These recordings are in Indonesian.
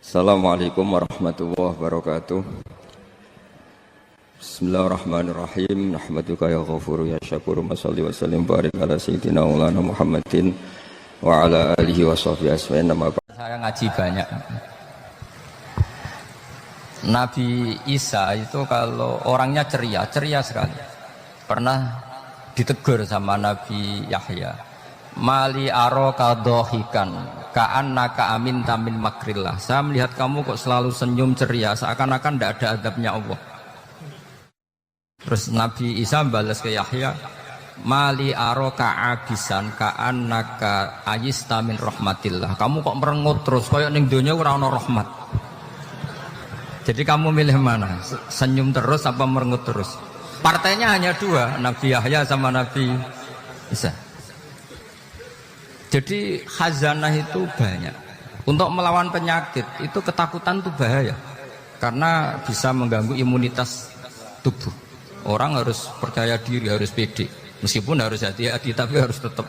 Assalamualaikum warahmatullahi wabarakatuh. Bismillahirrahmanirrahim. Nahmaduka ya ghafuru ya syakuru. Mashalli wa sallim barik ala sayyidina maulana Muhammadin wa ala alihi wa sahbihi asma'in. Saya ngaji banyak. Nabi Isa itu kalau orangnya ceria sekali. Pernah ditegur sama Nabi Yahya. Mali aroka dohikan ka'annaka amin tamin makrillah. Saya melihat kamu kok selalu senyum ceria, seakan-akan tidak ada adabnya Allah. Terus Nabi Isa balas ke Yahya, mali aroka abisan ka'annaka ayista min rahmatillah. Kamu kok merengut terus, kayak ning donya ora ana rahmat. Jadi kamu milih mana? Senyum terus apa merengut terus? Partainya hanya dua, Nabi Yahya sama Nabi Isa. Jadi khazanah itu banyak. Untuk melawan penyakit itu ketakutan itu bahaya, karena bisa mengganggu imunitas tubuh. Orang harus percaya diri, harus pede. Meskipun harus hati-hati, tapi harus tetap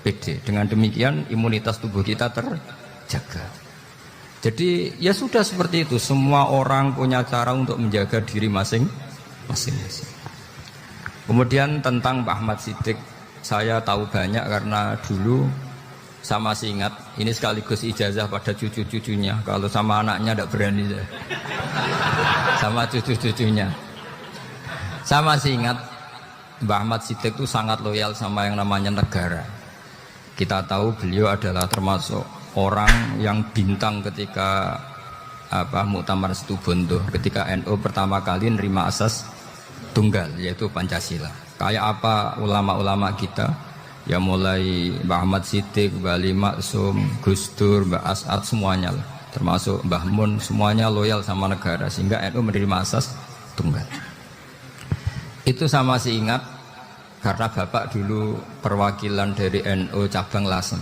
pede. Dengan demikian imunitas tubuh kita terjaga. Jadi ya sudah seperti itu. Semua orang punya cara untuk menjaga diri masing-masing. Kemudian tentang Pak Ahmad Siddiq, saya tahu banyak karena dulu saya masih ingat, ini sekaligus ijazah pada cucu-cucunya. Kalau sama anaknya tidak berani saya. Sama cucu-cucunya. Saya masih ingat Mbah Ahmad Siddiq itu sangat loyal sama yang namanya negara. Kita tahu beliau adalah termasuk orang yang bintang ketika Muktamar Situbondo, ketika NU pertama kali nerima asas tunggal, yaitu Pancasila. Kayak apa ulama-ulama kita? Ya mulai Mbah Ahmad Siddiq, Mbah Ali Maksum, Gus Dur, Mbah As'ad, semuanya lah. Termasuk Mbah Mun, semuanya loyal sama negara, sehingga NU menerima asas tunggal. Itu saya masih ingat karena Bapak dulu perwakilan dari NU cabang Lasem.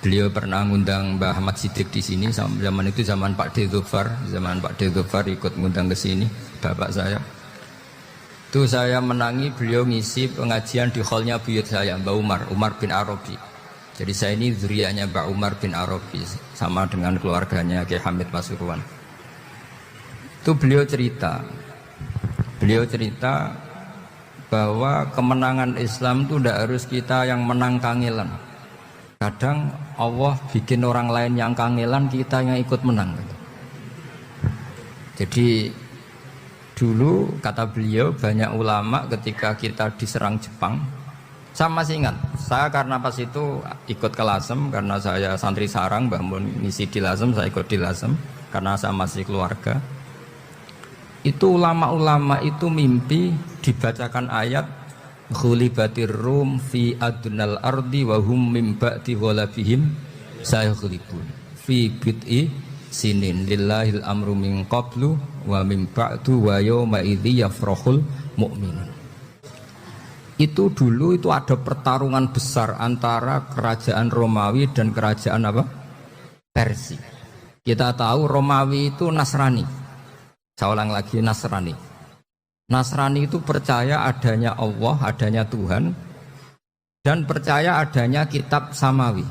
Beliau pernah ngundang Mbah Ahmad Siddiq di sini, zaman itu zaman Pak D. Dzufar ikut ngundang ke sini, Bapak saya. Itu saya menangi beliau ngisi pengajian di hallnya buyut saya, Mbak Umar bin Arabi. Jadi saya ini zuriyahnya Mbak Umar bin Arabi, sama dengan keluarganya Kiai Hamid Pasuruan. Itu beliau cerita bahwa kemenangan Islam itu tidak harus kita yang menang kangelan. Kadang Allah bikin orang lain yang kangelan, kita yang ikut menang. Jadi dulu kata beliau, banyak ulama ketika kita diserang Jepang, saya masih ingat, saya karena pas itu ikut ke Lasem, karena saya santri sarang, Mbah Mun ngisi di Lasem, saya ikut di Lasem karena saya masih keluarga. Itu ulama-ulama itu mimpi dibacakan ayat ghulibatir rum fi adnal ardi wa hum min ba'di ghalabihim sayaghlibun fi bid'i sinin lillahil amru min qablu wa min ba'du wa yawma idzi yafrahul mu'minun. Itu dulu itu ada pertarungan besar antara kerajaan Romawi dan kerajaan Persia. Kita tahu Romawi itu Nasrani. Saya ulang lagi, Nasrani. Nasrani itu percaya adanya Allah, adanya Tuhan, dan percaya adanya kitab samawi.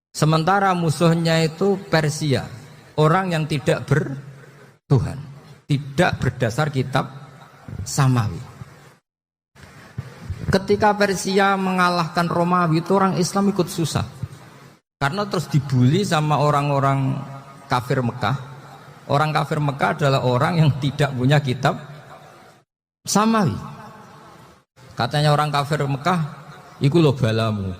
Sementara musuhnya itu Persia, orang yang tidak bertuhan, tidak berdasar kitab samawi. Ketika Persia mengalahkan Romawi, itu orang Islam ikut susah, karena terus dibully sama orang-orang kafir Mekah. Orang kafir Mekah adalah orang yang tidak punya kitab samawi. Katanya orang kafir Mekah, iku lho balamu.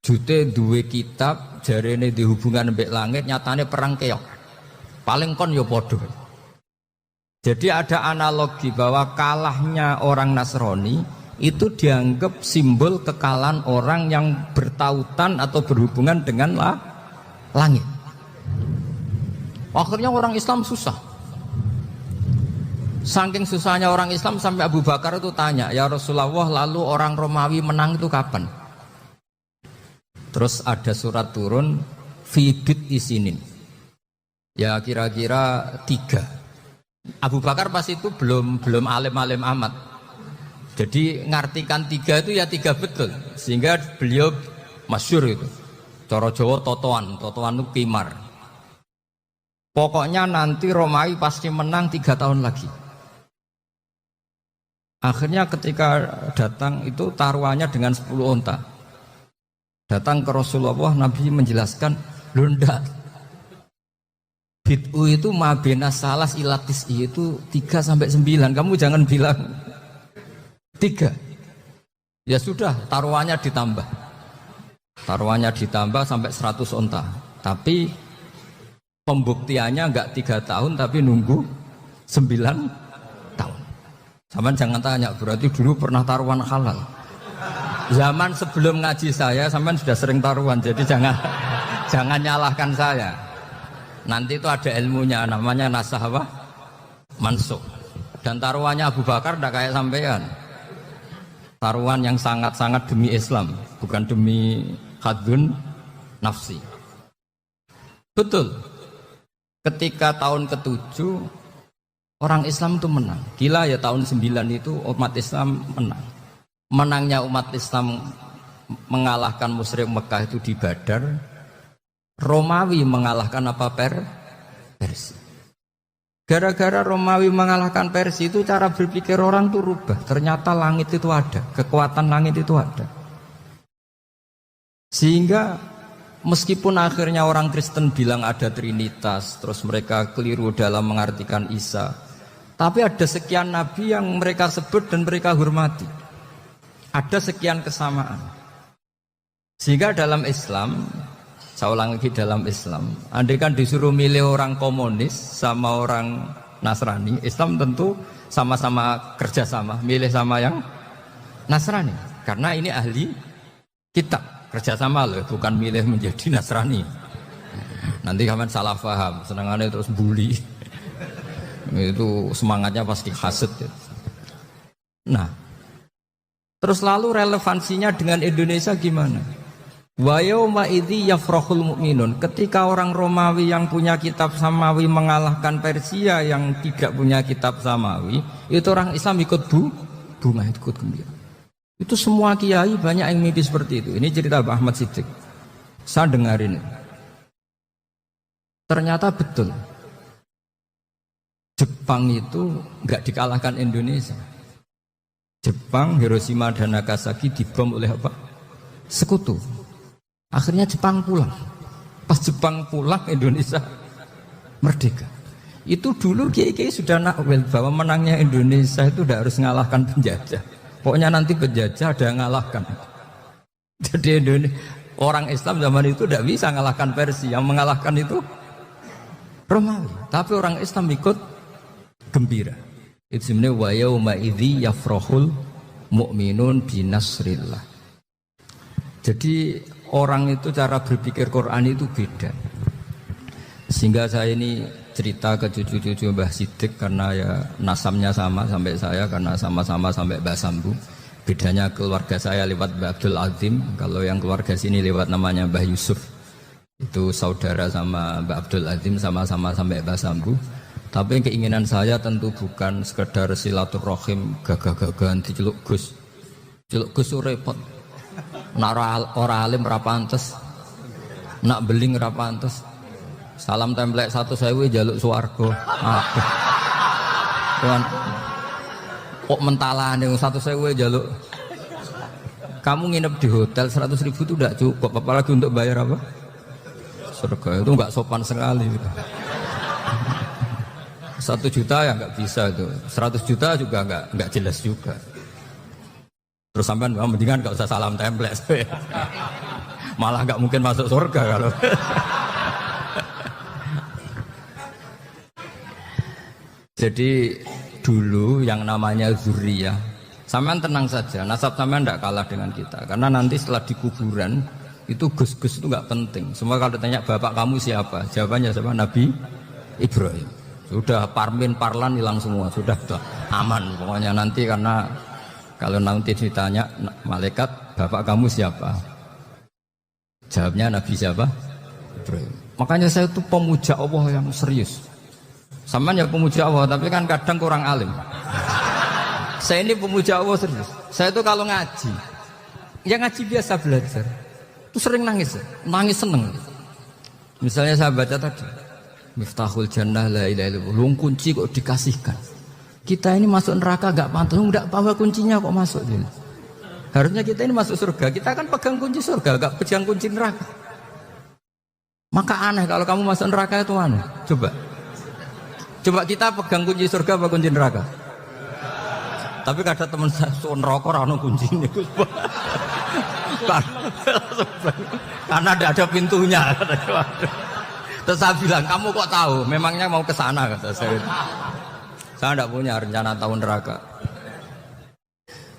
Jute duwe kitab, jarene di hubungan mbek langit, nyatane perang keok. Paling kon yo podo. Jadi ada analogi bahwa kalahnya orang Nasrani itu dianggap simbol kekalahan orang yang bertautan atau berhubungan dengan langit. Akhirnya orang Islam susah. Saking susahnya orang Islam sampai Abu Bakar itu tanya, ya Rasulullah, lalu orang Romawi menang itu kapan? Terus ada surat turun, fi bid'i sinin. Ya kira-kira 3. Abu Bakar pas itu belum alim-alim amat. Jadi ngartikan 3 itu ya 3 betul. Sehingga beliau masyhur itu. Cara Jawa totoan itu kimar. Pokoknya nanti Romawi pasti menang 3 tahun lagi. Akhirnya ketika datang itu taruhannya dengan 10 onta. Datang ke Rasulullah, Nabi menjelaskan, loh ndak. Bid'u itu mabena salas ilatis itu 3 sampai 9. Kamu jangan bilang 3. Ya sudah, taruhannya ditambah. Taruhannya ditambah sampai 100 onta. Tapi pembuktiannya enggak 3 tahun tapi nunggu 9 tahun. Sampean jangan tanya, berarti dulu pernah taruhan halal. Zaman sebelum ngaji saya, sampean sudah sering taruhan, jadi jangan nyalahkan saya. Nanti itu ada ilmunya, namanya nasah apa? Mansukh. Dan taruhannya Abu Bakar tidak kayak sampean. Taruhan yang sangat-sangat demi Islam, bukan demi hadun nafsi. Betul. Ketika tahun ke-7 orang Islam itu menang. Gila ya, tahun 9 itu umat Islam menang. Menangnya umat Islam mengalahkan musyrik Mekah itu di Badar. Romawi mengalahkan apa? Persia. Gara-gara Romawi mengalahkan Persia itu cara berpikir orang itu rubah. Ternyata langit itu ada, kekuatan langit itu ada. Sehingga meskipun akhirnya orang Kristen bilang ada Trinitas, terus mereka keliru dalam mengartikan Isa, tapi ada sekian nabi yang mereka sebut dan mereka hormati. Ada sekian kesamaan. Sehingga dalam Islam, saya ulang lagi, dalam Islam, andai kan disuruh milih orang komunis sama orang Nasrani, Islam tentu sama-sama kerjasama, milih sama yang Nasrani. Karena ini ahli kitab, kerjasama loh, bukan milih menjadi Nasrani. Nanti kalian salah paham, senangannya terus bully. Itu semangatnya pasti hasad ya. Nah, terus lalu relevansinya dengan Indonesia gimana? Wa yauma idzi yafrahul mu'minun. Ketika orang Romawi yang punya kitab samawi mengalahkan Persia yang tidak punya kitab samawi, itu orang Islam ikut bunga, ikut gembira. Itu semua kiai banyak yang mimpi seperti itu. Ini cerita Pak Ahmad Siddiq. Saya dengarin. Ternyata betul. Jepang itu nggak dikalahkan Indonesia. Jepang, Hiroshima dan Nagasaki dibom oleh apa? Sekutu. Akhirnya Jepang pulang. Pas Jepang pulang, Indonesia merdeka. Itu dulu kiai-kiai sudah nakwil bahwa menangnya Indonesia itu tidak harus mengalahkan penjajah. Pokoknya nanti penjajah ada yang ngalahkan. Jadi Indonesia, orang Islam zaman itu tidak bisa mengalahkan Persia. Yang mengalahkan itu Romawi. Tapi orang Islam ikut gembira. Itu sebenarnya wa yauma idzi yafrahul mu'minun binasrillah. Jadi orang itu cara berpikir Quran itu beda. Sehingga saya ini cerita ke cucu-cucu Mbah Siddiq karena ya nasabnya sama sampai saya, karena sama-sama sampai Mbah Sambu. Bedanya keluarga saya lewat Mbah Abdul Azim, kalau yang keluarga sini lewat namanya Mbah Yusuf. Itu saudara sama Mbah Abdul Azim, sama-sama sampai Mbah Sambu. Tapi keinginan saya tentu bukan sekedar silaturahim gagah-gagahan diceluk Gus. Celuk Gus repot. Nak ora alim ra pantes. Nak beling ra pantes. Salam templek 1.000 jaluk swarga. Tuhan. Kok mentalane 1.000 jaluk. Kamu nginep di hotel 100.000 itu tidak cukup, apalagi untuk bayar apa? Surga itu enggak sopan sekali. 1 juta ya nggak bisa itu, 100 juta juga nggak jelas juga. Terus sampean mendingan nggak usah salam template, malah nggak mungkin masuk surga kalau. Jadi dulu yang namanya zuriyah, sampean tenang saja, nasab sampean nggak kalah dengan kita, karena nanti setelah di kuburan itu gus-gus itu nggak penting. Semua kalau ditanya bapak kamu siapa, jawabannya siapa? Nabi Ibrahim. Sudah Parmin Parlan hilang semua, sudah aman pokoknya nanti, karena kalau nanti ditanya malaikat bapak kamu siapa, jawabnya Nabi siapa? Ibrahim. Makanya saya itu pemuja Allah yang serius. Sama ya pemuja Allah, tapi kan kadang kurang alim. Saya ini pemuja Allah serius. Saya itu kalau ngaji, ya ngaji biasa belajar, itu sering nangis seneng. Misalnya saya baca tadi, Miftahul jannah la ilaha illallah. Lu kunci kok dikasihkan. Kita ini masuk neraka gak pantas, enggak bawa kuncinya kok masuk ini. Harusnya kita ini masuk surga, kita kan pegang kunci surga, gak pegang kunci neraka. Maka aneh kalau kamu masuk neraka itu aneh. Coba kita pegang kunci surga apa kunci neraka? Tapi kadang teman saya neraka ora ono kuncinya. Karena tidak ada pintunya. Terus saya bilang, kamu kok tahu? Memangnya mau ke sana kata saya. Saya tidak punya rencana tahu neraka.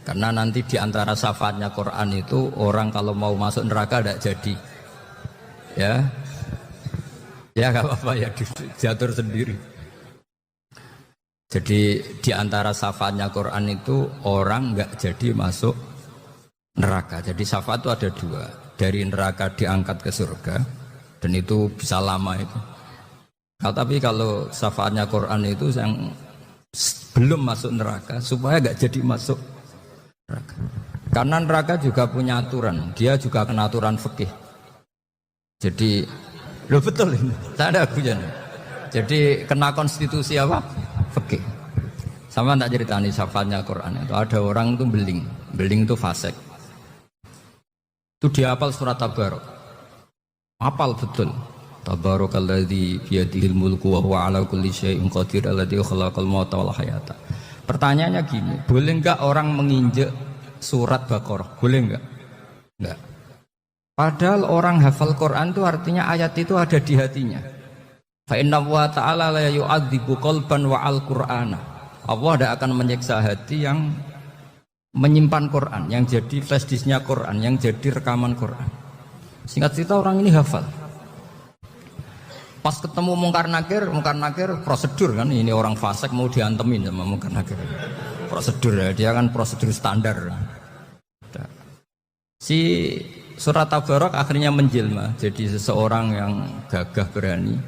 Karena nanti di antara syafaatnya Quran itu orang kalau mau masuk neraka tidak jadi. Ya nggak apa-apa ya diatur sendiri. Jadi di antara syafaatnya Quran itu orang nggak jadi masuk neraka. Jadi syafaat itu ada dua. Dari neraka diangkat ke surga. Dan itu bisa lama itu. Tapi kalau syafaatnya Quran itu yang belum masuk neraka supaya gak jadi masuk neraka. Karena neraka juga punya aturan. Dia juga kena aturan fikih. Jadi, lo betul ini. Saya ada hujan. Jadi kena konstitusi apa? Fikih. Sama tak ceritani syafaatnya Quran itu ada orang itu beling itu fasik. Itu dia hafal surat Tabarok. Hafal betul. Tabarakalladzi biyadihil mulku wa huwa ala kulli syai'in qadir alladzi khalaqal mauta wal hayata. Pertanyaannya gini, boleh enggak orang menginjek surat Baqarah? Boleh enggak? Enggak. Padahal orang hafal Quran itu artinya ayat itu ada di hatinya. Fa inna wa ta'ala la yu'adzibu qalban wa al-Qur'ana. Allah tidak akan menyiksa hati yang menyimpan Quran, yang jadi flash disknya Quran, yang jadi rekaman Quran. Singkat cerita orang ini hafal. Pas ketemu Mungkar Nakir prosedur kan, ini orang fasik mau diantemin sama Mungkar Nakir. Prosedur ya, dia kan prosedur standar. Si surat Tabarok akhirnya menjelma jadi seseorang yang gagah berani.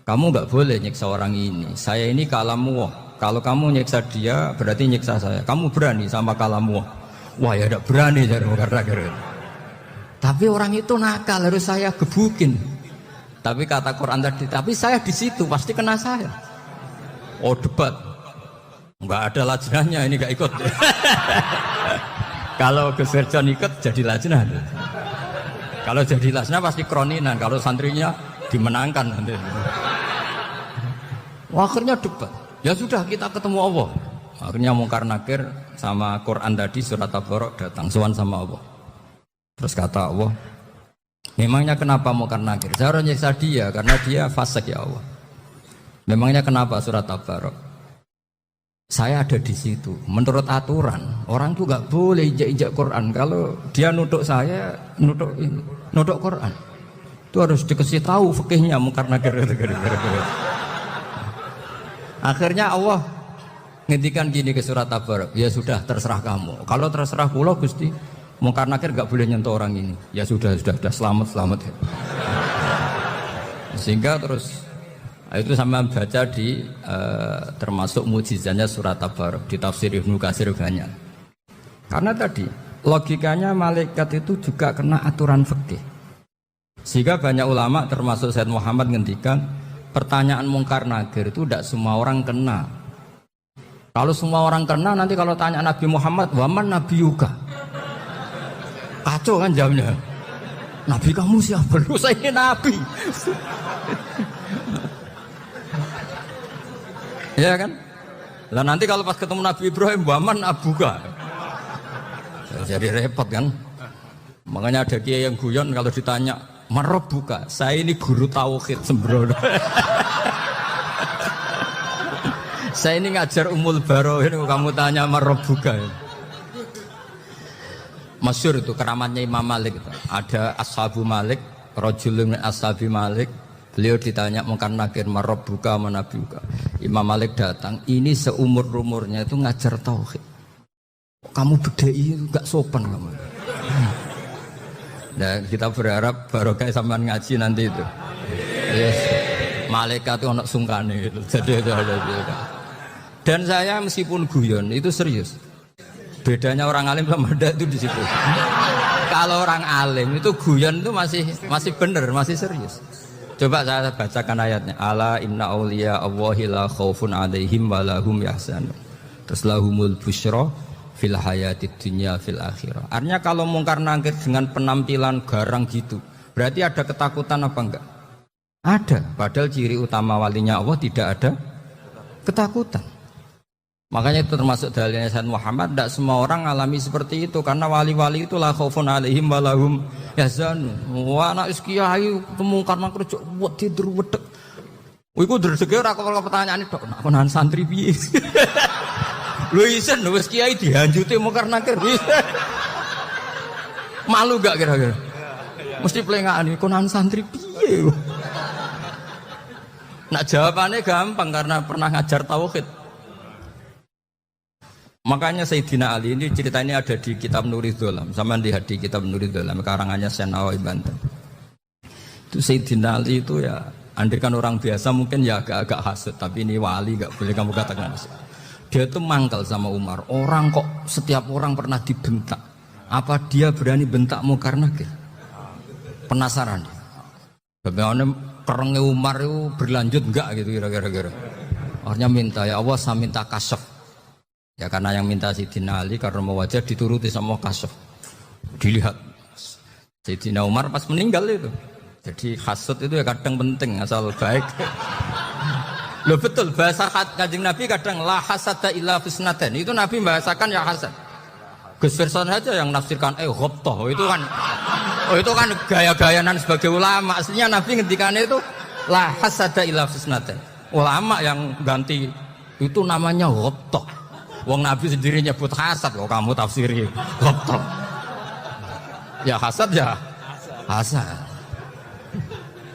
Kamu nggak boleh nyiksa orang ini. Saya ini kalamu. Kalau kamu nyiksa dia berarti nyiksa saya. Kamu berani sama kalamu. Wah ya tidak berani dari Mungkar Nakir. Tapi orang itu nakal, harus saya gebukin. Tapi kata Quran tadi, tapi saya di situ pasti kena saya. Oh debat, nggak ada lajnahnya, ini nggak ikut. Kalau Gus Firjon ikut jadi lajnah. Kalau jadi lajnah pasti kroninan. Kalau santrinya dimenangkan nanti. Akhirnya debat. Ya sudah kita ketemu Allah. Akhirnya Mungkar Nakir sama Quran tadi surat Tabarok datang sowan sama Allah. Terus kata Allah, memangnya kenapa Mungkar Nakir? Saya harus nyiksa dia karena dia fasik ya Allah. Memangnya kenapa surat Tabarok? Saya ada di situ. Menurut aturan orang tuh nggak boleh injak-injak Quran. Kalau dia nutuk saya, nutuk Quran. Itu harus dikasih tahu fikihnya Mungkar Nakir. Akhirnya Allah ngendikan gini ke surat Tabarok. Ya sudah terserah kamu. Kalau terserah kula Gusti, Mungkar Nakir gak boleh nyentuh orang ini. Ya sudah selamat. Sehingga terus itu sama baca di termasuk mujizatnya surat Tabarok di tafsir Ibnu Katsir banyak. Karena tadi logikanya malaikat itu juga kena aturan fikih. Sehingga banyak ulama termasuk Said Muhammad ngendikan pertanyaan Mungkar Nakir itu tidak semua orang kena. Kalau semua orang kena nanti kalau tanya Nabi Muhammad, waman nabiyuka? Kacau kan jawabnya. Nabi kamu siapa? Lu saya ini nabi. Ya kan? Lah nanti kalau pas ketemu Nabi Ibrahim, waman abuka. Jadi repot kan? Makanya ada kiai yang guyon kalau ditanya, "Marabbuka?" Saya ini guru tauhid sembrono. Saya ini ngajar Ummul Barohin, kamu tanya Marabbuka. Masyhur itu keramatnya Imam Malik itu. Ada Ashabu Malik, rajulun min ashabi Malik. Beliau ditanya Mungkar Nakir, "Marabbuka wa nabiyuka?" Imam Malik datang, ini seumur-umurnya itu ngajar tauhid. Kamu bedai itu gak sopan kamu. Nah, kita berharap barokah sampean ngaji nanti itu. Yes. Malaikat itu anak sungkane itu. Jadi dan saya meskipun guyon itu serius. Bedanya orang alim sama ndak itu di situ. Kalau orang alim itu guyon itu masih benar, masih serius. Coba saya bacakan ayatnya. Ala inna awliya Allahi la khaufun alaihim wa lahum yahzanun. Terus lahumul busyra fil hayatid dunya fil akhirah. Artinya kalau mungkar nangkir dengan penampilan garang gitu, berarti ada ketakutan apa enggak? Ada. Padahal ciri utama walinya Allah tidak ada ketakutan. Makanya itu termasuk dalilnya Sayyid Muhammad. Tidak semua orang alami seperti itu, karena wali-wali itu la khaufun alaihim wa lahum yahzanun. Wah, anak kiai mungkar nangkir cok wedi wedek. Iku dreseke ora kok pertanyaan itu, nak konan santri piye? Lho isen wis kiai dihanjuti mungkar nangkir. Malu gak kira-kira? Mesti plengaan iki konan santri piye? Nak jawabannya gampang karena pernah ngajar tauhid. Makanya Sayyidina Ali ini ceritanya ada di kitab Nuri Dholam. Sama lihat di kitab Nuri Dholam karangannya Syekh Nawawi Banten. Itu Sayyidina Ali itu ya, andai kan orang biasa mungkin ya agak-agak hasut, tapi ini wali gak boleh kamu katakan hasut. Dia itu mangkal sama Umar. Orang kok setiap orang pernah dibentak. Apa dia berani bentakmu karena ke? Penasaran. Bagaimana kerengnya Umar itu berlanjut enggak gitu kira-kira. Akhirnya minta, ya Allah saya minta kasyaf. Ya karena yang minta Sayyidina Ali karena mau wajah dituruti sama kasyaf. Dilihat Sayyidina Umar pas meninggal itu. Jadi hasud itu ya kadang penting asal baik. Loh betul, bahasa Kanjeng Nabi kadang la hasada illa fusnaten. Itu Nabi bahasakan ya hasad. Gus Verson aja yang nafsirkan ghobtoh. Itu kan gaya-gayanan sebagai ulama. Aslinya Nabi ngendikannya itu la hasada illa fusnaten. Ulama yang ganti itu namanya ghobtoh. Wong Nabi sendiri nyebut hasad, kok kamu tafsiri ghobtoh. Ya hasad ya hasad.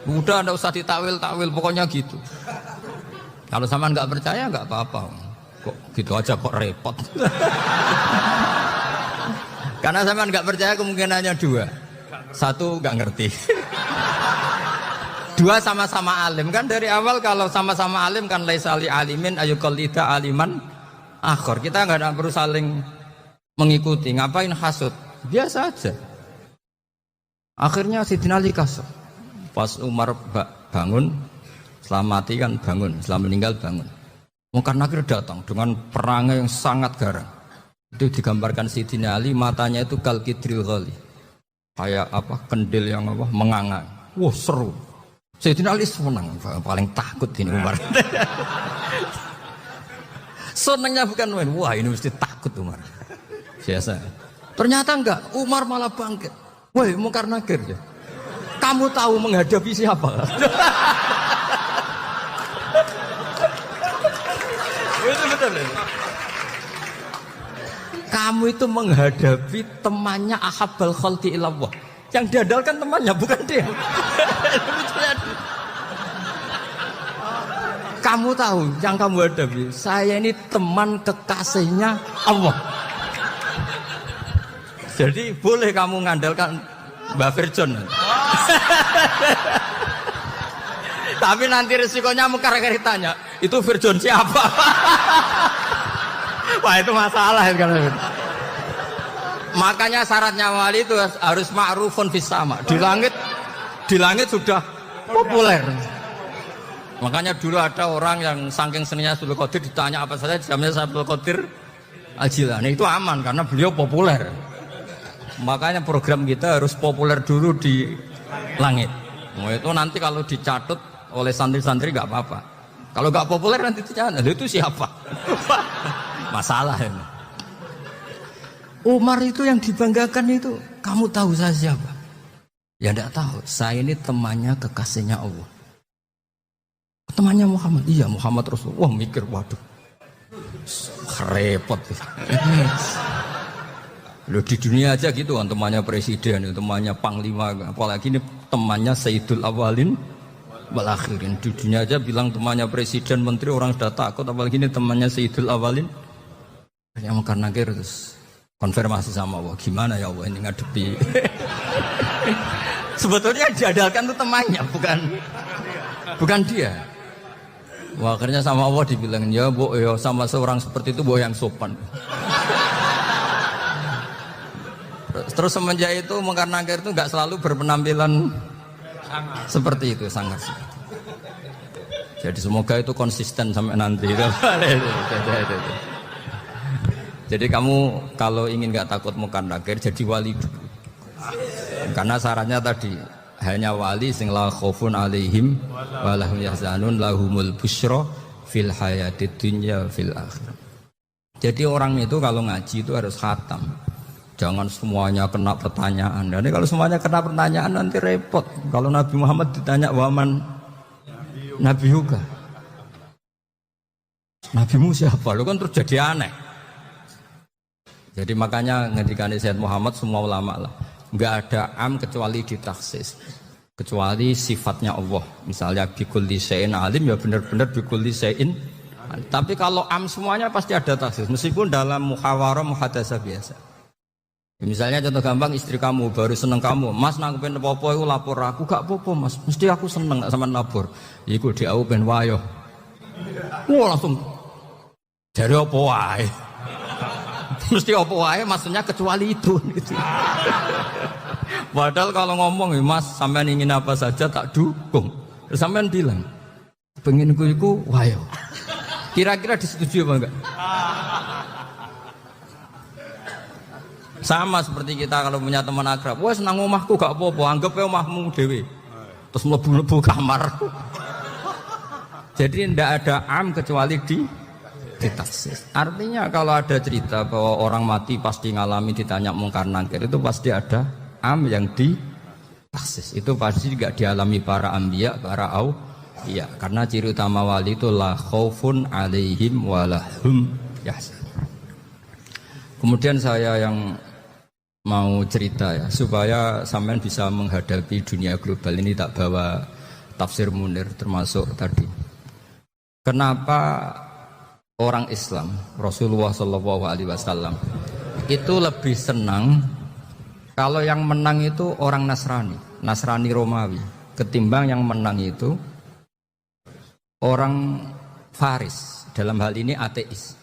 Udah, nggak usah ditakwil-takwil, pokoknya gitu. Kalau sama nggak percaya nggak apa-apa. Kok gitu aja kok repot. Karena sama nggak percaya kemungkinannya dua. Satu nggak ngerti. Dua sama-sama alim. Kan dari awal kalau sama-sama alim kan laisali alimin ayuqallida aliman akhor. Kita nggak perlu saling mengikuti. Ngapain hasud? Biasa aja. Akhirnya Sayyidina Ali kasar. Pas Umar bangun, setelah mati kan bangun, setelah meninggal bangun. Mungkar Nakir datang dengan perangai yang sangat garang. Itu digambarkan Sayyidina Ali, matanya itu kalkidril ghali, kayak apa, kendil yang apa, mengangang. Wah seru. Sayyidina Ali senang, paling takut ini Umar. Senangnya bukan main, wah ini mesti takut Umar. Biasa. Ternyata enggak, Umar malah bangkit. Woi Mungkar Nakir ya. Kamu tahu menghadapi siapa? Itu betul ya? Kamu itu menghadapi temannya ahabbal khalqi ilallah. Yang diandalkan temannya bukan dia. Kamu tahu yang kamu hadapi, saya ini teman kekasihnya Allah. Jadi boleh kamu mengandalkan Mbak Virjon. Tapi nanti resikonya Mungkar Nakir tanya, itu Virjon siapa? Wah itu masalah kan. Makanya syaratnya wali itu harus ma'rufun fis sama. Di langit sudah populer. Makanya dulu ada orang yang saking seninya Abdul Qadir ditanya apa saja jamnya Abdul Qadir Al-Jilani, itu aman karena beliau populer. Makanya program kita harus populer dulu di langit. Nah, itu nanti kalau dicatut oleh santri-santri nggak apa-apa. Kalau nggak populer nanti dicatat, itu siapa? Masalah ini. Umar itu yang dibanggakan itu, kamu tahu saya siapa? Ya enggak tahu. Saya ini temannya kekasihnya Allah. Temannya Muhammad. Iya Muhammad Rasulullah. Wah mikir, waduh, repot. Loh di dunia aja gitu kan, temannya presiden, temannya panglima, apalagi ini temannya Sayyidul Awalin wal Akhirin. Di dunia aja bilang temannya presiden, menteri, orang sudah takut, apalagi ini temannya Sayyidul Awalin. Yang Mungkar Nakir terus konfirmasi sama Allah, gimana ya Allah ini ngadepi. Sebetulnya diandalkan itu temannya, bukan dia. Wah, akhirnya sama Allah dibilang, ya bu, ya sama seorang seperti itu bu yang sopan. Terus semenjak itu Mungkar Nakir itu nggak selalu berpenampilan seperti itu sangat. Jadi semoga itu konsisten sampai nanti. Jadi kamu kalau ingin nggak takut mukan nakir, jadi wali dulu. Karena syaratnya tadi hanya wali sing la khaufun alaihim wa lahum yahzanun lahumul busyra fil hayatid dunya fil akhirah. Jadi orang itu kalau ngaji itu harus khatam. Jangan semuanya kena pertanyaan. Dan kalau semuanya kena pertanyaan nanti repot. Kalau Nabi Muhammad ditanya waman Nabi juga. Nabimu siapa? Lu kan terus jadi aneh. Jadi makanya ngendikan Sayyid Muhammad semua ulama lah, nggak ada am kecuali ditaksis, kecuali sifatnya Allah. Misalnya bikulli syai'in alim, ya benar-benar bikulli syai'in. Tapi kalau am semuanya pasti ada taksis, meskipun dalam muhawarah muhadasah biasa. Misalnya contoh gampang, istri kamu baru seneng kamu, mas nang pengen apa-apa itu lapor aku, gak apa-apa mas, mesti aku seneng gak sama lapor. Iku di aku pengen wayo. Wah langsung dari apa wae. Mesti apa wae maksudnya kecuali itu gitu. Padahal kalau ngomong mas sampean ingin apa saja tak dukung. Terus sampean bilang pengen iku wayo. Kira-kira disetujui apa enggak? Sama seperti kita kalau punya teman akrab, wah senang omahku gak apa-apa, anggap ya omahmu dewe. Terus mlebu-mlebu kamar. Jadi tidak ada am kecuali ditaksis. Artinya kalau ada cerita bahwa orang mati pasti ngalami ditanya mungkar nangkir, itu pasti ada am yang ditaksis. Itu pasti juga dialami para anbiya, para auliya. Karena ciri utama wali itu la khaufun alaihim walahum yahzanun. Kemudian saya yang mau cerita ya, supaya sampean bisa menghadapi dunia global ini, tak bawa tafsir Munir termasuk tadi. Kenapa orang Islam, Rasulullah SAW itu lebih senang kalau yang menang itu orang Nasrani Romawi, ketimbang yang menang itu orang Faris, dalam hal ini ateis.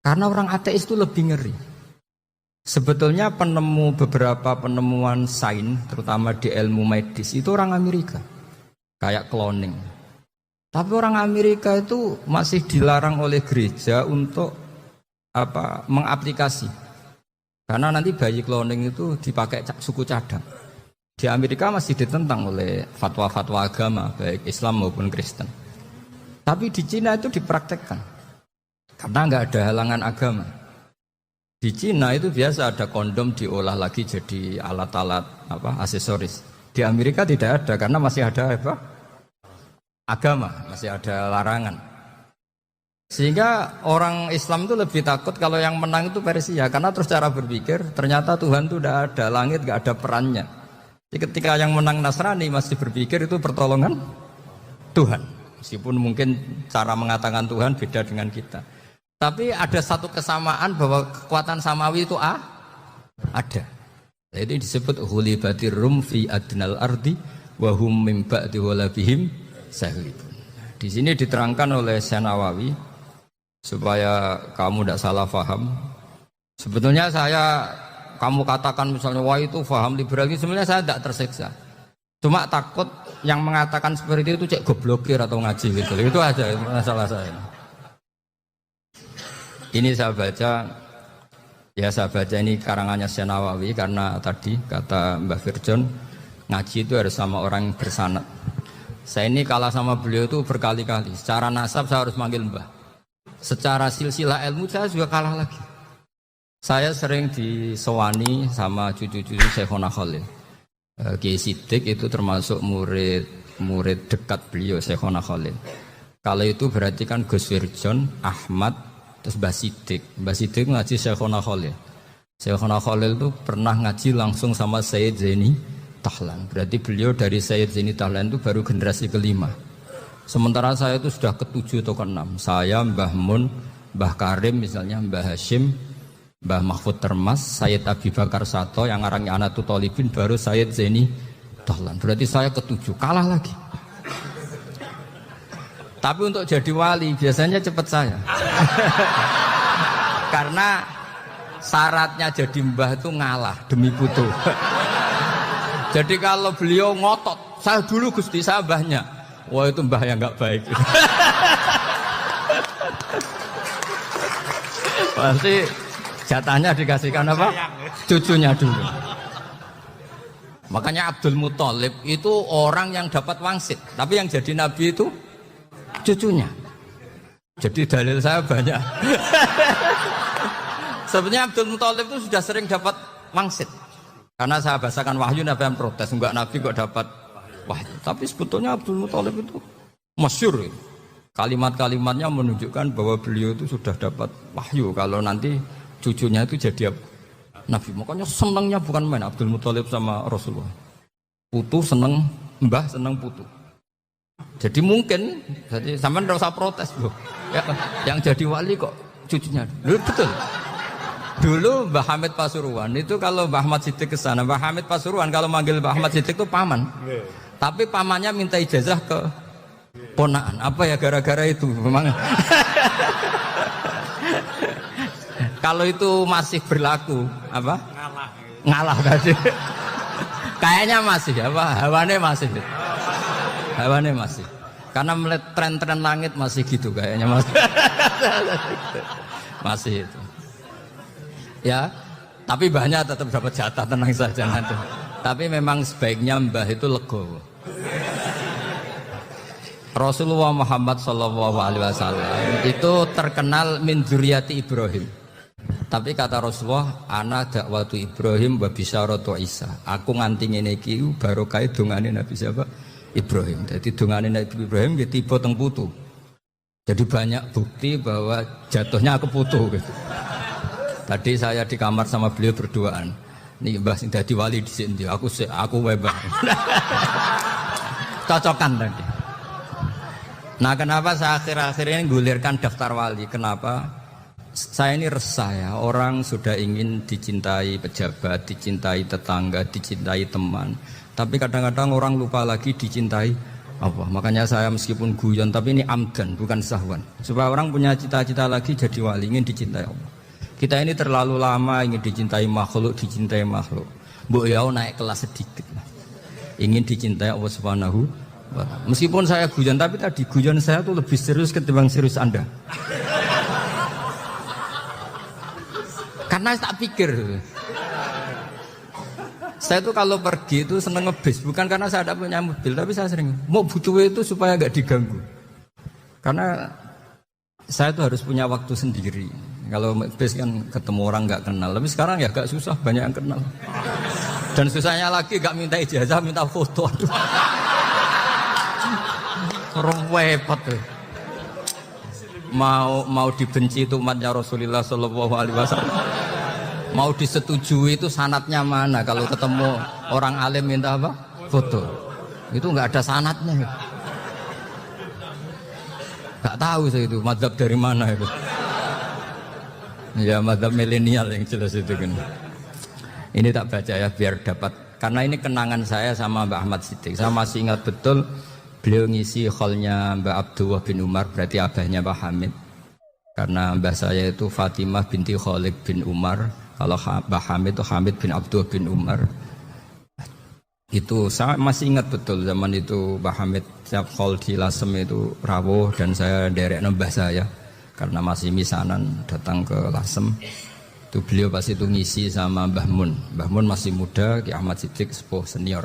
Karena orang ateis itu lebih ngeri. Sebetulnya beberapa penemuan sains, terutama di ilmu medis, itu orang Amerika. Kayak cloning. Tapi orang Amerika itu masih dilarang oleh gereja untuk mengaplikasi. Karena nanti bayi cloning itu dipakai suku cadang. Di Amerika masih ditentang oleh fatwa-fatwa agama, baik Islam maupun Kristen. Tapi di Cina itu dipraktekkan. Karena nggak ada halangan agama. Di Cina itu biasa ada kondom diolah lagi jadi alat-alat aksesoris. Di Amerika tidak ada karena masih ada agama, masih ada larangan. Sehingga orang Islam itu lebih takut kalau yang menang itu Persia, karena terus cara berpikir ternyata Tuhan itu tidak ada, langit nggak ada perannya. Jadi ketika yang menang Nasrani masih berpikir itu pertolongan Tuhan, meskipun mungkin cara mengatakan Tuhan beda dengan kita. Tapi ada satu kesamaan bahwa kekuatan samawi itu ada. Jadi disebut hulibatir rum fi adnal ardi wa hum min ba'di walabihim sahibun. Di sini diterangkan oleh Syekh Nawawi supaya kamu tidak salah paham. Sebetulnya kamu katakan misalnya wah itu paham liberal, sebenarnya saya tidak tersiksa. Cuma takut yang mengatakan seperti itu cek goblokir atau ngaji gitu. Itu aja masalah saya. Ini saya baca ini karangannya Syekh Nawawi karena tadi kata Mbah Firjon ngaji itu harus sama orang yang bersanad. Saya ini kalah sama beliau itu berkali-kali. Secara nasab saya harus manggil Mbah. Secara silsilah ilmu saya juga kalah lagi. Saya sering disewani sama cucu-cucu Syekhona Khalil. Kiai Siddiq itu termasuk murid dekat beliau Syekhona Khalil. Kalau itu berarti kan Gus Firjon, Ahmad, terus Mbah Siddiq. Mbah Siddiq ngaji Syekhona Khalil. Syekhona Khalil itu pernah ngaji langsung sama Sayyid Zaini Tahlan. Berarti beliau dari Sayyid Zaini Tahlan itu baru generasi kelima. Sementara saya itu sudah ke-7 atau ke-6. Saya, Mbah Mun, Mbah Karim misalnya, Mbah Hashim, Mbah Mahfud Termas, Sayyid Abi Bakar Sato, yang arangnya Anatul Thalibin, baru Sayyid Zaini Tahlan. Berarti saya ke-7, kalah lagi. Tapi untuk jadi wali biasanya cepat saya. Karena syaratnya jadi mbah itu ngalah demi putu. Jadi kalau beliau ngotot Saya dulu Gusti, saya mbahnya. Wah itu mbah yang nggak baik. Pasti jatahnya dikasihkan apa? Cucunya dulu. Makanya Abdul Muthalib itu orang yang dapat wangsit, tapi yang jadi nabi itu cucunya. Jadi dalil saya banyak. Sebenarnya Abdul Muthalib itu sudah sering dapat wangsit. Karena saya bahasakan wahyu, Nabi yang protes, enggak nabi kok dapat wahyu. Tapi sebetulnya Abdul Muthalib itu masyhur. Kalimat-kalimatnya menunjukkan bahwa beliau itu sudah dapat wahyu kalau nanti cucunya itu jadi nabi. Makanya senangnya bukan main Abdul Muthalib sama Rasulullah. Putu seneng mbah, seneng putu. Jadi mungkin, jadi sampean enggak usah protes loh. Ya, yang jadi wali kok cucunya. Loh, betul. Dulu Mbah Hamid Pasuruan itu kalau Mbah Ahmad Siddiq ke sana, Mbah Hamid Pasuruan kalau manggil Mbah Ahmad Siddiq itu paman. Tapi pamannya minta ijazah ke ponaan. Apa ya gara-gara itu memang. Kalau itu masih berlaku apa? Ngalah tadi. Kayaknya masih apa? Hawane masih. Hawane masih. Karena melihat tren-tren langit masih gitu kayaknya masih. Masih itu. Ya, tapi mbahnya tetap dapat jatah, tenang saja nanti. Tapi memang sebaiknya mbah itu legowo. Rasulullah Muhammad SAW itu terkenal min dzurriyyati Ibrahim. Tapi kata Rasulullah, ana dakwatu Ibrahim wa bisyaratu Isa. Aku nganti ngene iki barokah dongane Nabi siapa? Ibrahim. Jadi dongane Nabi Ibrahim ya tiba teng putu. Jadi banyak bukti bahwa jatuhnya ke putu gitu. Tadi saya di kamar sama beliau berduaan. Nih Mbah sing dadi wali di sini. Aku webah. Cocokan tadi. Nah, kenapa saya akhir-akhir ini gulirkan daftar wali? Kenapa? Saya ini resah ya. Orang sudah ingin dicintai pejabat, dicintai tetangga, dicintai teman. Tapi kadang-kadang orang lupa lagi dicintai apa. Makanya saya meskipun guyon, tapi ini amdan, bukan sahwan. Supaya orang punya cita-cita lagi jadi wali, ingin dicintai Allah. Kita ini terlalu lama ingin dicintai makhluk. Mbok ya naik kelas sedikit lah. Ingin dicintai Allah Subhanahu wa ta'ala. Meskipun saya guyon, tapi tadi guyon saya tuh lebih serius ketimbang serius Anda. Karena tak pikir. Saya tuh kalau pergi itu seneng ngebis, bukan karena saya tidak punya mobil, tapi saya sering mau butuh itu supaya nggak diganggu. Karena saya tuh harus punya waktu sendiri. Kalau bis kan ketemu orang nggak kenal, tapi sekarang ya agak susah, banyak yang kenal. Dan susahnya lagi nggak minta ijazah, minta foto. Aduh. Orang repot tuh. Mau dibenci itu umatnya Rasulullah Shallallahu Alaihi Wasallam. Mau disetujui itu sanatnya mana? Kalau ketemu orang alim minta apa? Foto. Itu nggak ada sanatnya. Nggak tahu saya itu mazhab dari mana itu. Ya mazhab milenial yang jelas itu kan. Ini tak baca ya biar dapat. Karena ini kenangan saya sama Mbak Ahmad Siddiq. Saya masih ingat betul beliau ngisi kholnya Mbak Abdullah bin Umar, berarti abahnya Mbak Hamid. Karena mbah saya itu Fatimah binti Khalid bin Umar. Kalau Mbak Hamid itu Hamid bin Abdullah bin Umar. Itu saya masih ingat betul zaman itu Mbak Hamid setiap khol di Lasem itu rawuh dan saya derek mbah saya. Karena masih misanan datang ke Lasem, itu beliau pas itu ngisi sama Mbah Mun. Mbah Mun masih muda, Ki Ahmad Siddiq sepuh senior.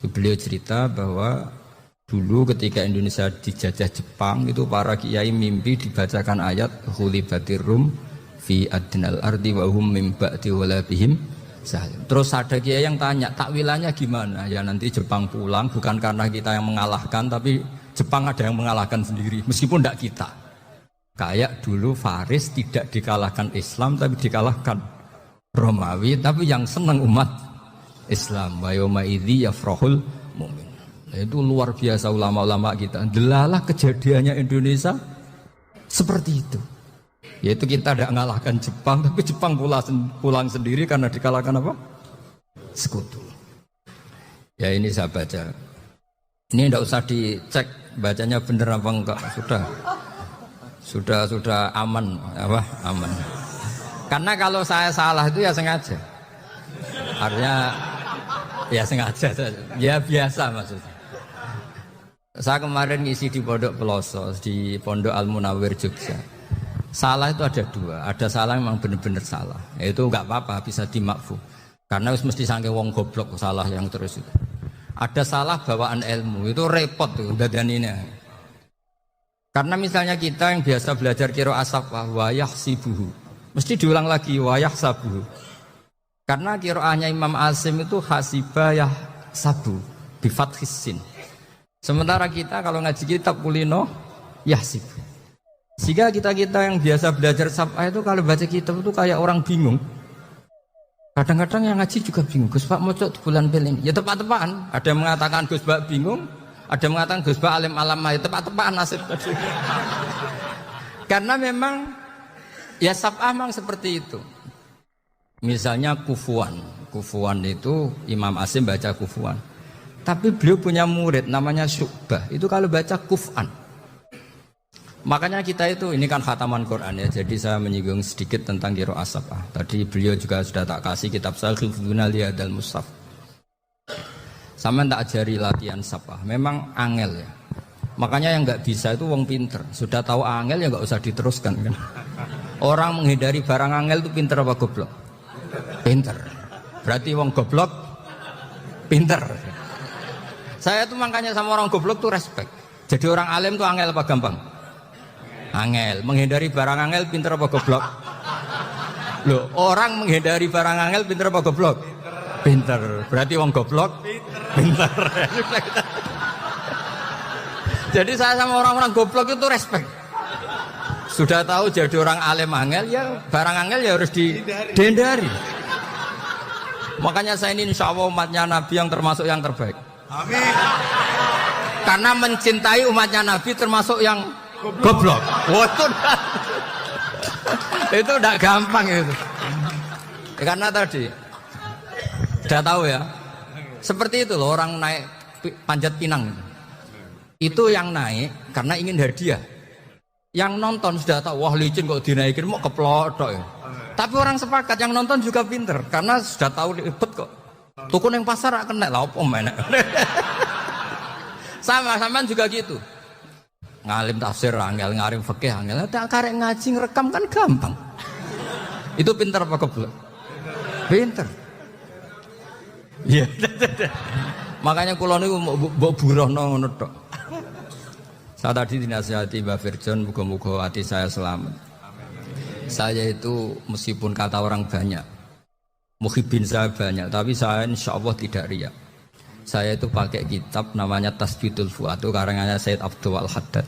Itu beliau cerita bahwa dulu ketika Indonesia dijajah Jepang itu para kiai mimpi dibacakan ayat Khulibatir Rum fi adnal ardi wa hum mim ba'di walabihim salim. Terus ada kiai yang tanya takwilannya gimana? Ya nanti Jepang pulang bukan karena kita yang mengalahkan, tapi Jepang ada yang mengalahkan sendiri meskipun tidak kita. Kayak dulu Faris tidak dikalahkan Islam tapi dikalahkan Romawi, tapi yang senang umat Islam. Wa yauma idzi yafrahul mu'min. Itu luar biasa ulama-ulama kita. Delalah kejadiannya Indonesia seperti itu. Yaitu kita tidak mengalahkan Jepang, tapi Jepang pulang sendiri karena dikalahkan apa? Sekutu. Ya ini saya baca. Ini tidak usah dicek bacanya benar apa enggak, sudah aman apa aman. Karena kalau saya salah itu ya sengaja. Artinya Ya sengaja saja. Ya biasa maksudnya. Saya kemarin ngisi di Pondok Peloso, di Pondok Al Munawwir Jogja. Salah itu ada dua. Ada salah memang benar-benar salah. Itu enggak apa-apa, bisa dimakfu. Karena mesti saking wong goblok salah yang terus itu. Ada salah bawaan ilmu, itu repot tuh dadaninya. Karena misalnya kita yang biasa belajar qiraah safah wa yahsibuhu, mesti diulang lagi wa yahsabuhu. Karena qiraahnya Imam Asim itu hasiba yahsabu bi fathis sin. Sementara kita kalau ngaji kitab kulino yahsib. Sehingga kita yang biasa belajar safah itu kalau baca kitab itu kayak orang bingung. Kadang-kadang yang ngaji juga bingung. Gus Pak mocok bulan pel ini. Ya tepat-tepatan. Ada yang mengatakan Gus Pak bingung, ada yang mengatakan Gus Pak alim alam. Ya tepat-tepatan nasib. Karena memang ya safah memang seperti itu. Misalnya kufuan. Kufuan itu Imam Asim baca kufuan. Tapi beliau punya murid namanya Syu'bah. Itu kalau baca kuf'an. Makanya kita itu, ini kan khataman Quran ya. Jadi saya menyinggung sedikit tentang qiraah safah. Tadi beliau juga sudah tak kasih kitab Sahihul Liyadal Mushaf. Sama tak ajari latihan safah. Memang angel ya. Makanya yang nggak bisa itu wong pinter. Sudah tahu angel ya nggak usah diteruskan kan. Orang menghindari barang angel itu pinter apa goblok? Pinter. Berarti wong goblok pinter. Saya tuh makanya sama orang goblok tuh respect. Jadi orang alim tuh angel apa gampang? Angel. Menghindari barang angel pinter apa goblok? Loh, orang menghindari barang angel pinter apa goblok? Pinter. Berarti wong goblok pinter. Jadi saya sama orang-orang goblok itu respect. Sudah tahu jadi orang alim angel ya barang angel ya harus dihindari. Makanya saya ini insya Allah umatnya Nabi yang termasuk yang terbaik. Amin. Karena mencintai umatnya Nabi termasuk yang goblok. Itu udah gampang itu. Karena tadi sudah tahu ya. Seperti itu loh orang naik panjat pinang itu. Itu yang naik karena ingin hadiah. Yang nonton sudah tahu wah licin kok dinaikin mau keplodok ya. Tapi orang sepakat yang nonton juga pinter karena sudah tahu ribet kok. Tukun yang pasar akan naik lah apa menek. Sama juga gitu. Ngalim tafsir angel, ngalim fikih angel. Tak karek ngaji ngerekam kan gampang. Itu pinter apa goblok? Pinter. Iya. Makanya kula niku mbok burohno ngono tok. Saya tadi dinasihati Mbak Firjon, moga-moga hati saya selamat. Saya itu meskipun kata orang banyak, muhibin saya banyak, tapi saya insya Allah tidak riya. Saya itu pakai kitab namanya Tasbidul Fuad, itu karangannya Sayyid Abdul Al-Haddad.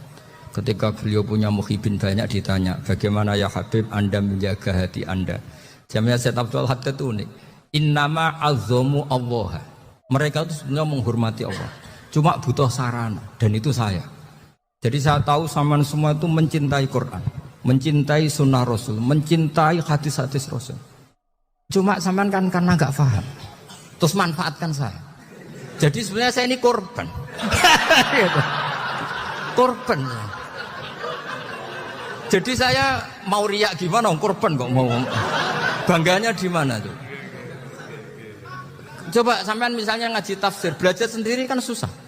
Ketika beliau punya muhibin banyak ditanya, bagaimana ya Habib Anda menjaga hati Anda? Jamnya Sayyid Abdul Al-Haddad itu unik. Innama azzamu Allah. Mereka itu sebenarnya menghormati Allah. Cuma butuh sarana, dan itu saya. Jadi saya tahu sampean semua itu mencintai Quran, mencintai sunnah Rasul, mencintai hadis-hadis Rasul. Cuma sampean kan karena nggak paham, terus manfaatkan saya. Jadi sebenarnya saya ini korban, korban. Jadi saya mau riak gimana, korban kok mau bangganya di mana tuh? Coba sampean misalnya ngaji tafsir, belajar sendiri kan susah.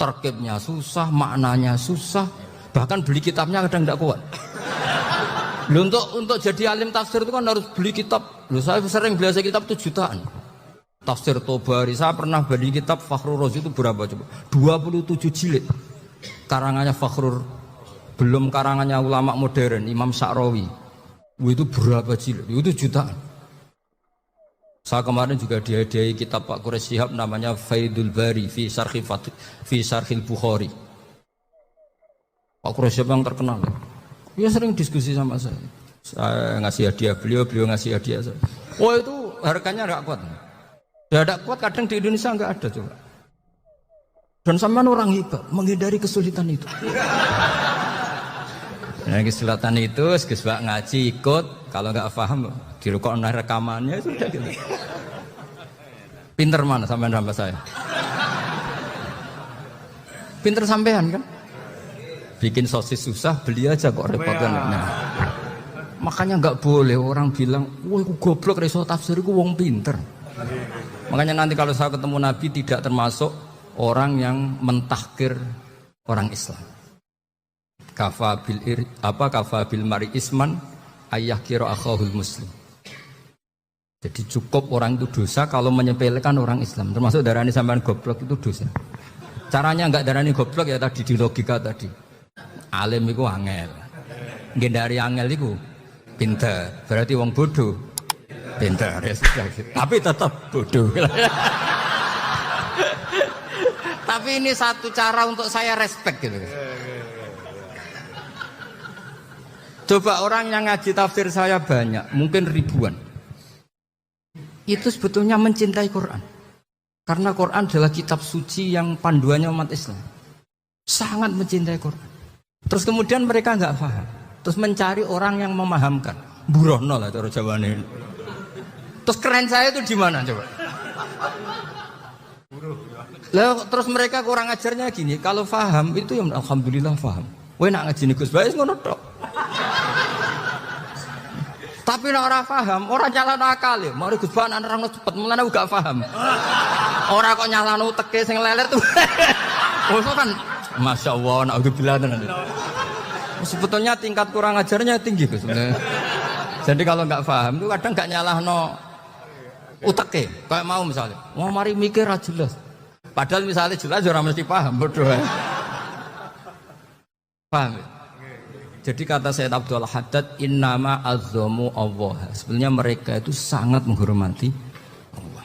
Terkibnya susah, maknanya susah, bahkan beli kitabnya kadang tidak kuat. Loh, untuk jadi alim tafsir itu kan harus beli kitab. Loh, saya sering belajar kitab itu jutaan. Tafsir Tobari, saya pernah beli kitab Fakhrur Razi itu berapa coba? 27 jilid. Karangannya Fakhrur, belum karangannya ulama modern, Imam Sa'rawi. Itu berapa jilid? Itu jutaan. Saya kemarin juga dihadiahi kitab Pak Quraish Shihab namanya Faidul Bari fi Syarhil Bukhari. Pak Quraish Shihab yang terkenal. Dia sering diskusi sama saya. Saya ngasih hadiah beliau ngasih hadiah saya. Oh itu harganya enggak kuat. Ya enggak kuat kadang di Indonesia enggak ada coba. Dan sampean orang hebat menghindari kesulitan itu. Nah, kesulitan itu Gus Bak ngaji ikut, kalau enggak paham dirukokno rekamannya sudah gitu. Pinter mana sampean nambah saya? Pinter sampean kan? Bikin sosis susah, beli aja kok repot kan. Nah, makanya nggak boleh orang bilang, wah aku goblok reso tafsir, aku wong pinter. Makanya nanti kalau saya ketemu Nabi tidak termasuk orang yang mentahkir orang Islam. Kafa bil mari isman ayah kira akhahul muslim. Jadi cukup orang itu dosa kalau menyepelekan orang Islam. Termasuk darani sampean goblok itu dosa. Caranya enggak darani goblok ya tadi di logika tadi. Alim itu angel. Gendari angel itu pinter. Berarti wong bodoh pinter ya sudah gitu. Tapi tetap bodoh. Tapi ini satu cara untuk saya respect gitu. Coba orang yang ngaji tafsir saya banyak, mungkin ribuan. Itu sebetulnya mencintai Quran. Karena Quran adalah kitab suci yang panduannya umat Islam. Sangat mencintai Quran. Terus kemudian mereka nggak paham. Terus mencari orang yang memahamkan. Burohno lah cara jawabannya. Terus keren saya itu di mana coba? Lah terus mereka kurang ajarnya gini. Kalau paham itu ya alhamdulillah paham. Weh nak ngaji Gus Bae ngono tok. Tapi nek ora paham, ora nyalano akal ya. Mari Gus Bae nerangno cepet, mulane gak paham. Ora kok nyalano uteke sing leler tuh. Oh kan masyaallah naudzubillah tenan. Sebetulnya tingkat kurang ajarnya tinggi Gus. Jadi kalau nggak paham itu kadang nggak nyalahno uteke. Kayak mau misalnya, mau mari mikir aja jelas. Padahal misalnya jelas orang mesti paham bodoh. Paham? Jadi kata Sayyid Abdul Haddad, innama azzamu Allah. Sebenarnya mereka itu sangat menghormati Allah.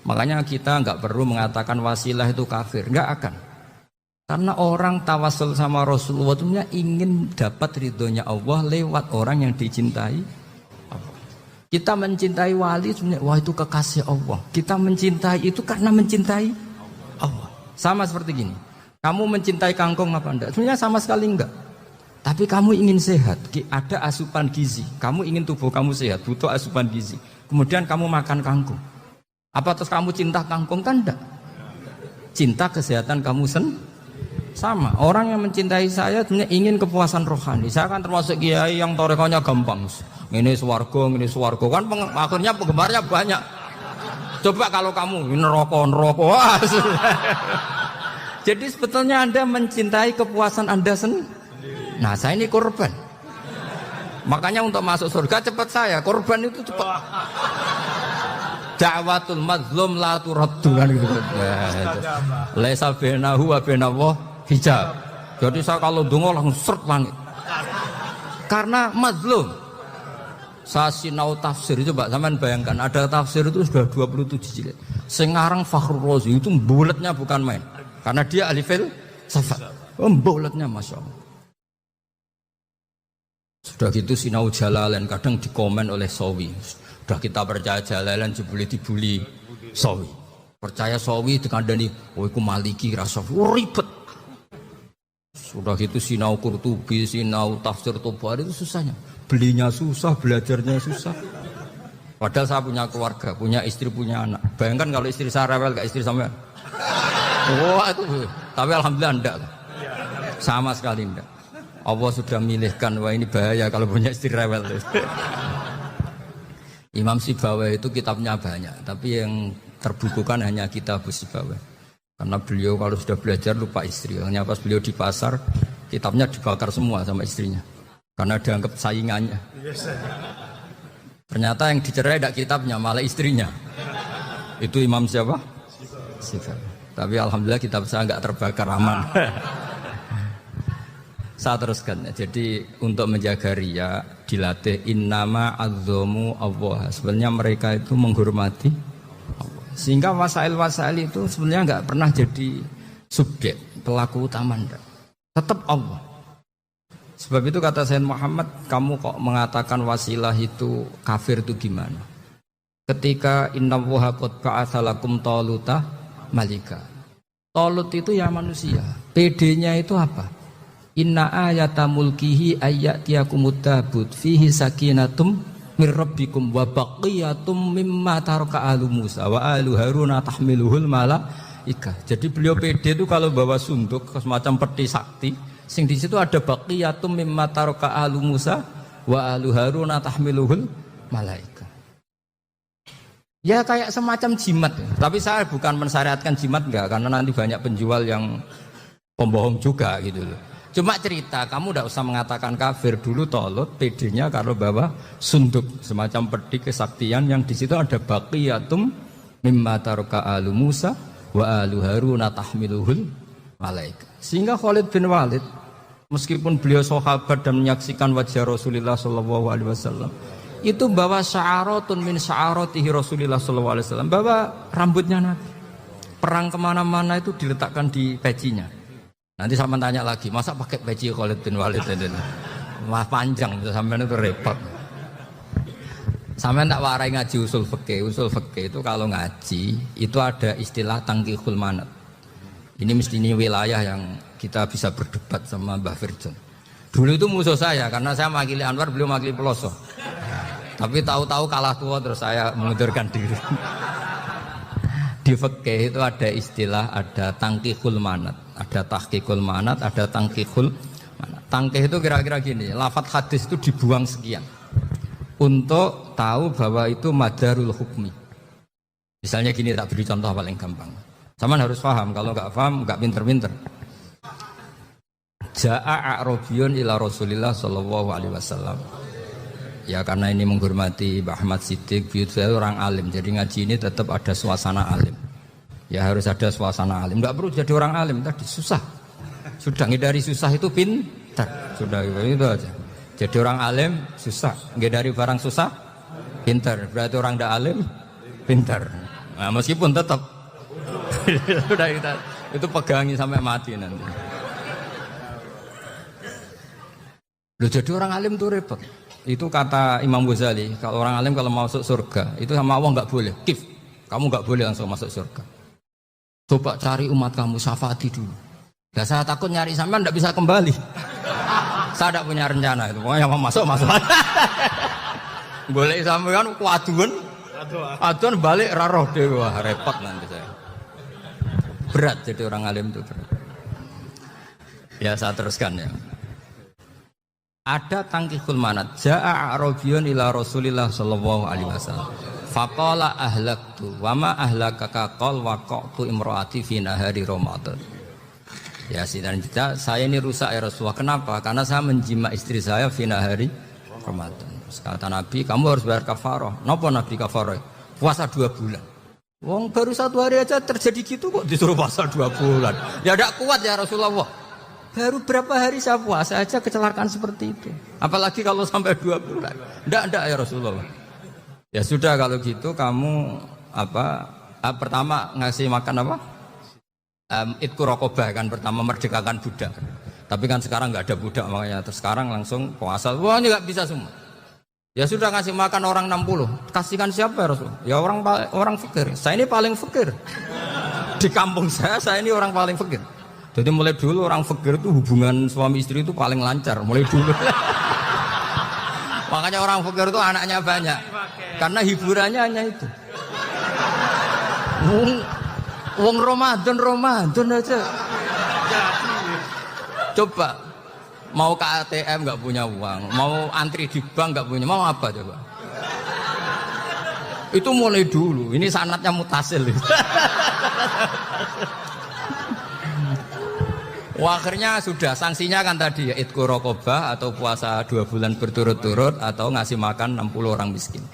Makanya kita nggak perlu mengatakan wasilah itu kafir, nggak akan. Karena orang tawasul sama Rasulullah itu ingin dapat ridhonya Allah lewat orang yang dicintai Allah. Kita mencintai wali sebenarnya, wah itu kekasih Allah. Kita mencintai itu karena mencintai Allah. Sama seperti gini, kamu mencintai kangkung apa enggak? Sebenarnya sama sekali enggak. Tapi kamu ingin sehat, ada asupan gizi. Kamu ingin tubuh kamu sehat, butuh asupan gizi. Kemudian kamu makan kangkung. Apa terus kamu cinta kangkung? Kan enggak. Cinta kesehatan kamu sama. Orang yang mencintai saya sebenarnya ingin kepuasan rohani. Saya kan termasuk kiai yang torekonya gampang. Ini swarga kan akhirnya penggemarnya banyak. Coba kalau kamu ini neraka. Jadi sebetulnya Anda mencintai kepuasan Anda sendiri. Nah saya ini korban. Makanya untuk masuk surga cepat saya. Korban itu cepat. Da'watul mazlum la turaddu kan gitu. Laisa bainahu wa bainallah hijab. Jadi saya kalau dongo langsung seret langit. Karena mazlum. Saya sinau tafsir coba sampean bayangkan ada tafsir itu sudah 27 jilid. Sekarang Fakhrul Razi itu bulatnya bukan main. Karena dia ahli filsafat. Bulatnya Masya Allah. Sudah gitu sinau Jalalain kadang dikomen oleh Sawi. Sudah kita percaya Jalalain dibuli Sawi. Percaya Sawi dikandani, oh iku Maliki rasa ribet. Sudah gitu sinau Qurtubi, sinau tafsir Tabari itu susahnya. Belinya susah, belajarnya susah. Padahal saya punya keluarga, punya istri, punya anak. Bayangkan kalau istri saya rewel gak istri sampean. Wah itu. Tapi alhamdulillah enggak. Sama sekali enggak. Allah sudah milihkan, wah ini bahaya kalau punya istri rewel. Imam Sibawai itu kitabnya banyak, tapi yang terbukukan hanya kitab Sibawai. Karena beliau kalau sudah belajar lupa istri. Hanya pas beliau di pasar, kitabnya dibakar semua sama istrinya. Karena dianggap saingannya. Ternyata yang dicerai tidak kitabnya, malah istrinya. Itu Imam siapa? Sibawai. Tapi alhamdulillah kitab saya nggak terbakar, aman. Saya teruskan ya. Jadi untuk menjaga riya dilatih innama azzamu Allah. Sebenarnya mereka itu menghormati Allah. Sehingga wasail itu sebenarnya nggak pernah jadi subjek pelaku utama enggak. Tetap Allah. Sebab itu kata Sayyid Muhammad, kamu kok mengatakan wasilah itu kafir itu gimana? Ketika innallaha qad ba'atsa lakum taluta malika. Talut itu ya manusia. PD-nya itu apa? Inna ayata mulkihi ayyatiyakumut tabut fihi sakinatum mir rabbikum wa baqiyatum mimma taraka alu Musa wa alu Haruna tahmiluhul malaika. Jadi beliau pede itu kalau bawa sunduk semacam peti sakti, sing di situ ada baqiyatum mimma taraka alu Musa wa alu Haruna tahmiluhul malaika. Ya kayak semacam jimat. Tapi saya bukan mensyariatkan jimat enggak, karena nanti banyak penjual yang pembohong juga gitu loh. Cuma cerita, kamu tidak usah mengatakan kafir dulu. Tolut PD-nya kalau bawa sunduk semacam peti kesaktian yang di situ ada baqiyatum mimma taraka alu Musa wa alu Harun tahmiluhul malaika. Sehingga Khalid bin Walid meskipun beliau sahabat dan menyaksikan wajah Rasulullah SAW, itu bawa sya'aratun min sya'aratihi Rasulullah SAW, bawa rambutnya Nabi. Perang kemana-mana itu diletakkan di pecinya. Nanti sama tanya lagi, masa pakai peci Khalid bin Walid ini? Wah panjang, sampai itu repot. Sampai tak warai ngaji usul fikih. Usul fikih itu kalau ngaji itu ada istilah tangkihul manat. Ini mesti wilayah yang kita bisa berdebat sama Mbah Firjon. Dulu itu musuh saya karena saya mewakili Anwar, beliau mewakili Peloso. Tapi tahu-tahu kalah tua terus saya mengundurkan diri. Di fikih itu ada istilah, ada tangkihul manat, ada tahqiqul manat, ada tangkihul manat. Tangkih itu kira-kira gini, lafadz hadis itu dibuang sekian untuk tahu bahwa itu madarul hukmi. Misalnya gini, tak beri contoh paling gampang. Saman harus paham, kalau nggak paham nggak pinter-pinter. Ja'a a'rabiyun ila Rasulillah sallallahu alaihi wasallam. Ya karena ini menghormati Mbah Ahmad Siddiq, saya orang alim, jadi ngaji ini tetap ada suasana alim. Ya harus ada suasana alim, nggak perlu jadi orang alim, tadi susah. Sudah ngindari susah itu pintar, sudah itu aja. Jadi orang alim susah, ngindari barang susah pintar, berarti orang tidak alim pintar. Nah, meskipun tetap sudah itu pegangi sampai mati nanti. Loh, jadi orang alim tuh repot. Itu kata Imam Ghazali, kalau orang alim kalau masuk surga itu sama Allah nggak boleh. Kif, kamu nggak boleh langsung masuk surga. Coba cari umat kamu, syafaati dulu. Ya saya takut nyari sampean nggak bisa kembali. Saya tidak punya rencana itu. Pokoknya mau masuk. Boleh sampean kuaduan, aduan balik raroh dewa, wah repot nanti saya. Berat jadi orang alim itu berat. Ya saya teruskan ya. Ada tangkihul manat. Ja'a a'rabiyun ila Rasulillah sallallahu alaihi wasallam. Faqala ahlaktu wa ma ahlakaka qal waqa'tu imraati fi nahari Ramadan. Ya sidang kita, saya ini rusak ya Rasulullah. Kenapa? Karena saya menjima istri saya fi nahari Ramadan. Terus kata Nabi, kamu harus bayar kafarah. Napa Nabi kafarah? Puasa 2 bulan. Wong baru 1 hari aja terjadi gitu kok disuruh puasa 2 bulan. Ya tidak kuat ya Rasulullah. Baru berapa hari saya puasa aja kecelakaan seperti itu. Apalagi kalau sampai 2 bulan. Tidak ya Rasulullah. Ya sudah kalau gitu kamu pertama ngasih makan apa? Itku rokobah kan, pertama merdekakan budak. Tapi kan sekarang nggak ada budak, makanya terus sekarang langsung puasa. Wah ini nggak bisa semua. Ya sudah ngasih makan orang 60. Kasihkan siapa ya Rasul? Ya orang fakir. Saya ini paling fakir. Di kampung saya ini orang paling fakir. Jadi mulai dulu orang fakir itu hubungan suami istri itu paling lancar, mulai dulu. Makanya orang fakir itu anaknya banyak, karena hiburannya hanya itu. Wong Ramadan aja. Coba mau ke ATM nggak punya uang, mau antri di bank nggak punya, mau apa coba? Itu mulai dulu. Ini sanatnya mutasil. Wah, akhirnya sudah sanksinya kan tadi ya itqu raqabah atau puasa 2 bulan berturut-turut atau ngasih makan 60 orang miskin.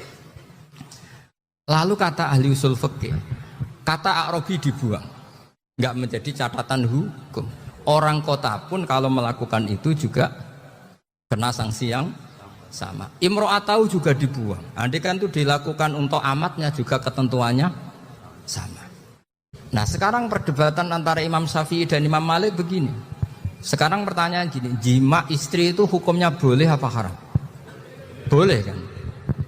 Lalu kata ahli usul fikih, kata a'rabi dibuang, nggak menjadi catatan hukum. Orang kota pun kalau melakukan itu juga kena sanksi yang sama. Imro'atau juga dibuang. Andai kan itu dilakukan untuk amatnya juga ketentuannya sama. Nah sekarang perdebatan antara Imam Syafi'i dan Imam Malik begini. Sekarang pertanyaan gini, jima istri itu hukumnya boleh apa haram? Boleh kan?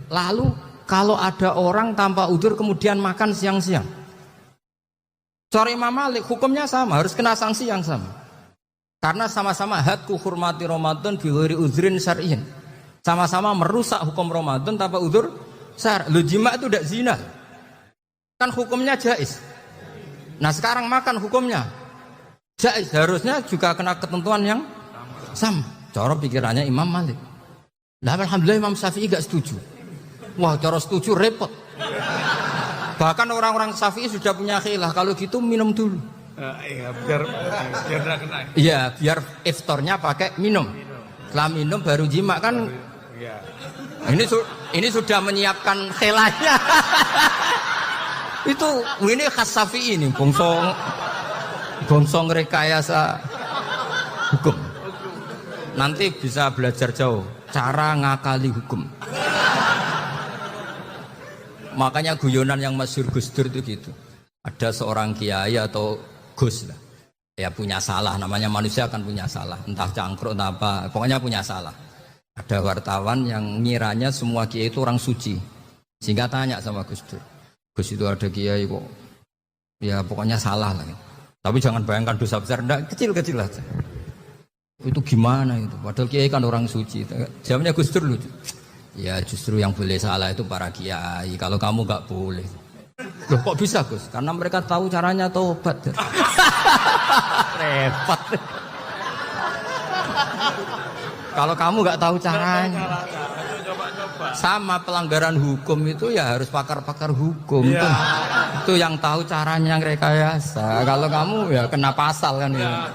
Lalu kalau ada orang tanpa udzur kemudian makan siang-siang, cara Imam Malik hukumnya sama, harus kena sanksi yang sama. Karena sama-sama hadku hurmati Ramadan bi ghairi udzrin syar'iyyin. Sama-sama merusak hukum Ramadan tanpa udzur syar'. Lu jima itu tidak zina. Kan hukumnya jaiz. Nah sekarang makan hukumnya jaiz, harusnya juga kena ketentuan yang sama. Cara pikirannya Imam Malik. Nah alhamdulillah Imam Syafi'i gak setuju. Wah cara setuju repot. Bahkan orang-orang Syafi'i sudah punya khilaf, kalau gitu minum dulu. Iya, biar nggak kena. Iya, biar iftarnya pakai minum. Setelah minum baru jima kan. Iya. Ini sudah menyiapkan khilafnya. ini khas Syafi'i ini, bongsong rekayasa hukum. Nanti bisa belajar jauh cara ngakali hukum. Makanya guyonan yang masyhur Gus Dur itu gitu. Ada seorang kiai atau Gus lah, ya punya salah. Namanya manusia akan punya salah, entah cangkruk entah apa, pokoknya punya salah. Ada wartawan yang ngiranya semua kiai itu orang suci, sehingga tanya sama Gus Dur, Gus itu ada kiai kok, ya pokoknya salah lah. Tapi jangan bayangkan dosa besar, enggak, kecil-kecil aja. Itu gimana itu? Padahal kiai kan orang suci. Jawabnya Gus Dur lucu. Ya justru yang boleh salah itu para kiai. Kalau kamu nggak boleh. Loh kok bisa Gus? Karena mereka tahu caranya tobat. Repot. Kalau kamu nggak tahu caranya. Sama pelanggaran hukum itu ya harus pakar-pakar hukum. Ya. Itu yang tahu caranya yang rekayasa. Kalau kamu ya kena pasal kan ya.